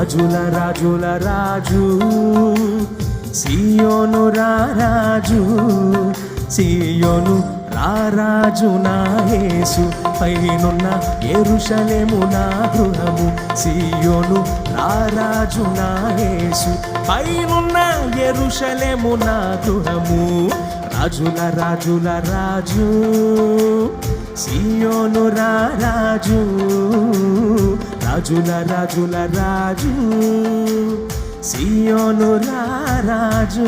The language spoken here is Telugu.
రాజుల రాజుల రాజు సియోను రారాజు సియోను రారాజు నా యేసు పైనున్న యెరూషలేము నా గృహము సియోను రారాజు నా యేసు పైనున్న యెరూషలేము నా గృహము రాజుల రాజుల రాజు సియోను రారాజు రాజుల రాజుల రాజు సియోను రారాజు